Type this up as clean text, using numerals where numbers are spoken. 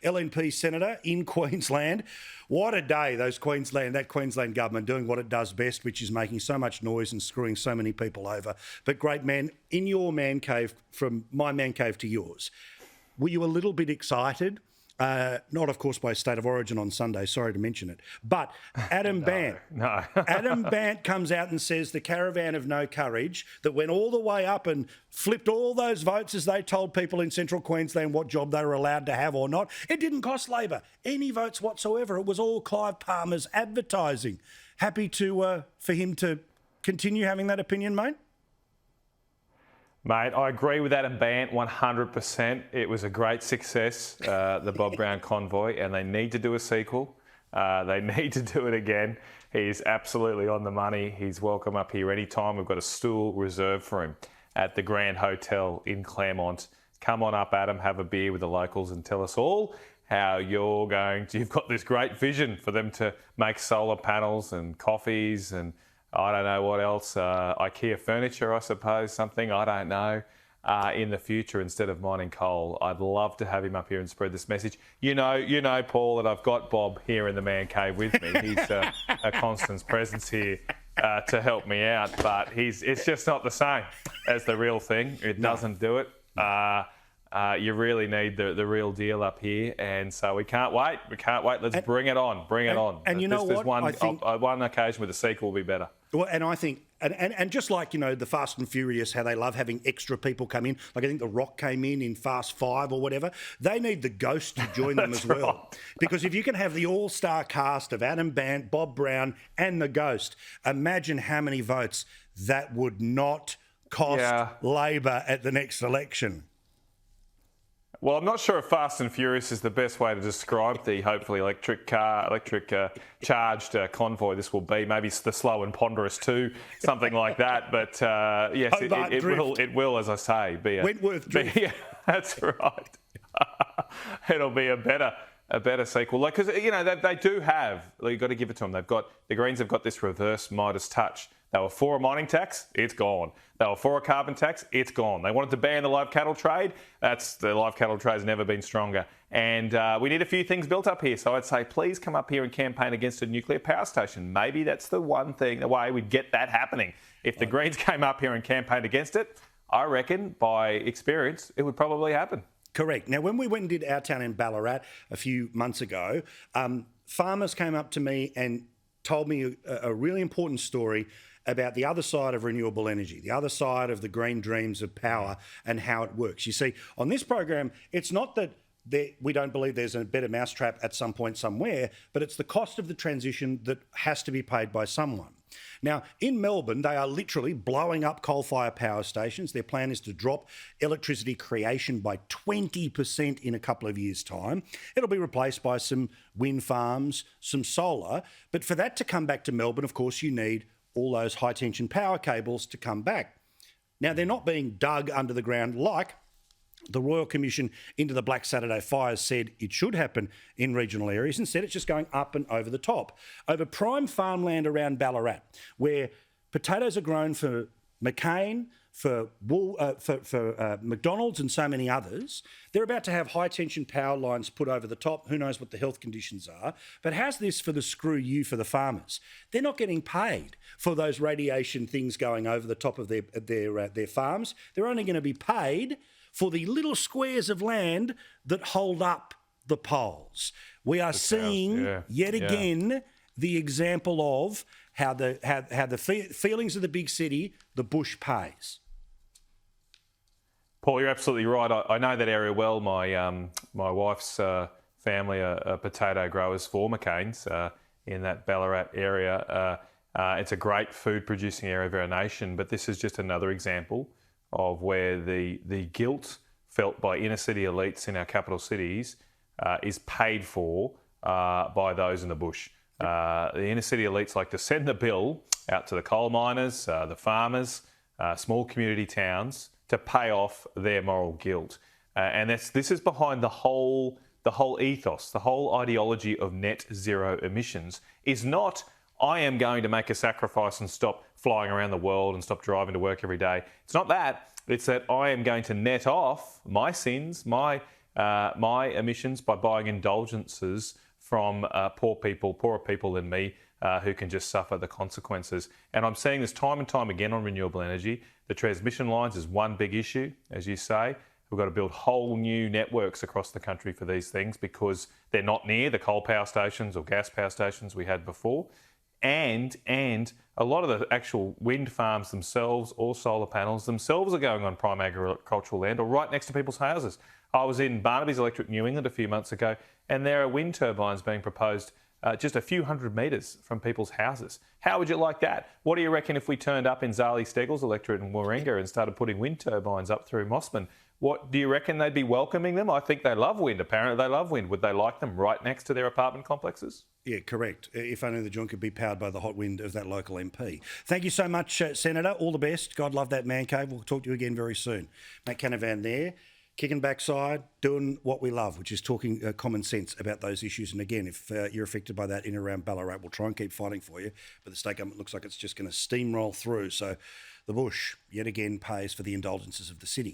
LNP senator in Queensland. What a day, that Queensland government doing what it does best, which is making so much noise and screwing so many people over. But great man, in your man cave, from my man cave to yours, were you a little bit excited? Not, of course, by State of Origin on Sunday, sorry to mention it. But Adam Bandt. No. Adam Bandt comes out and says the caravan of no courage that went all the way up and flipped all those votes as they told people in central Queensland what job they were allowed to have or not. It didn't cost Labor any votes whatsoever. It was all Clive Palmer's advertising. Happy to for him to continue having that opinion, mate? Mate, I agree with Adam Bandt 100%. It was a great success, the Bob Brown convoy, and they need to do a sequel. They need to do it again. He's absolutely on the money. He's welcome up here anytime. We've got a stool reserved for him at the Grand Hotel in Claremont. Come on up, Adam, have a beer with the locals and tell us all how you've got this great vision for them to make solar panels and coffees and I don't know what else, IKEA furniture, I suppose, something, I don't know, in the future instead of mining coal. I'd love to have him up here and spread this message. You know, Paul, that I've got Bob here in the man cave with me. He's a constant presence here to help me out, but it's just not the same as the real thing. It doesn't do it. You really need the real deal up here, and so we can't wait. Let's bring it on. And you know what? One occasion with a sequel will be better. Well, and I think, and just like, the Fast and Furious, how they love having extra people come in, like I think The Rock came in Fast 5 or whatever, they need the Ghost to join them as well. Right. Because if you can have the all-star cast of Adam Bandt, Bob Brown and the Ghost, imagine how many votes that would not cost Labor at the next election. Well, I'm not sure if Fast and Furious is the best way to describe the hopefully electric charged convoy this will be. Maybe it's the Slow and Ponderous 2, something like that. But yes, it will, as I say, be a Wentworth Drift. Yeah, that's right. It'll be a better sequel. Because they do have. You've got to give it to them. The Greens have got this reverse Midas touch. They were for a mining tax, it's gone. They were for a carbon tax, it's gone. They wanted to ban the live cattle trade. The live cattle trade has never been stronger. And we need a few things built up here. So I'd say please come up here and campaign against a nuclear power station. Maybe that's the way we'd get that happening. If the Greens came up here and campaigned against it, I reckon by experience it would probably happen. Correct. Now, when we went and did Our Town in Ballarat a few months ago, farmers came up to me and told me a really important story about the other side of renewable energy, the other side of the green dreams of power and how it works. You see, on this program, it's not that we don't believe there's a better mousetrap at some point somewhere, but it's the cost of the transition that has to be paid by someone. Now, in Melbourne, they are literally blowing up coal-fired power stations. Their plan is to drop electricity creation by 20% in a couple of years' time. It'll be replaced by some wind farms, some solar. But for that to come back to Melbourne, of course, you need all those high-tension power cables to come back. Now, they're not being dug under the ground like the Royal Commission into the Black Saturday fires said it should happen in regional areas. Instead, it's just going up and over the top. Over prime farmland around Ballarat, where potatoes are grown for McCain, for McDonald's and so many others, they're about to have high-tension power lines put over the top. Who knows what the health conditions are? But how's this for the screw you for the farmers? They're not getting paid for those radiation things going over the top of their farms. They're only going to be paid for the little squares of land that hold up the poles. We are seeing yet again the example of how the feelings of the big city, the bush pays. Paul, you're absolutely right. I know that area well. My wife's family are potato growers for McCain's in that Ballarat area. It's a great food producing area of our nation, but this is just another example of where the guilt felt by inner city elites in our capital cities is paid for by those in the bush. The inner city elites like to send the bill out to the coal miners, the farmers, small community towns to pay off their moral guilt. And this is behind the whole ethos, the whole ideology of net zero emissions is not, I am going to make a sacrifice and stop flying around the world and stop driving to work every day. It's not that. It's that I am going to net off my sins, my my emissions by buying indulgences from poorer people than me who can just suffer the consequences. And I'm seeing this time and time again on renewable energy. The transmission lines is one big issue, as you say. We've got to build whole new networks across the country for these things because they're not near the coal power stations or gas power stations we had before. And a lot of the actual wind farms themselves or solar panels themselves are going on prime agricultural land or right next to people's houses. I was in Barnaby's Electric New England a few months ago, and there are wind turbines being proposed just a few hundred metres from people's houses. How would you like that? What do you reckon if we turned up in Zali Steggall's electorate in Warringah and started putting wind turbines up through Mossman? What do you reckon they'd be welcoming them? I think they love wind. Apparently they love wind. Would they like them right next to their apartment complexes? Yeah, correct. If only the joint could be powered by the hot wind of that local MP. Thank you so much, Senator. All the best. God love that man cave. We'll talk to you again very soon. Matt Canavan there, kicking backside, doing what we love, which is talking common sense about those issues. And again, if you're affected by that in and around Ballarat, we'll try and keep fighting for you. But the state government looks like it's just going to steamroll through. So the bush, yet again, pays for the indulgences of the city.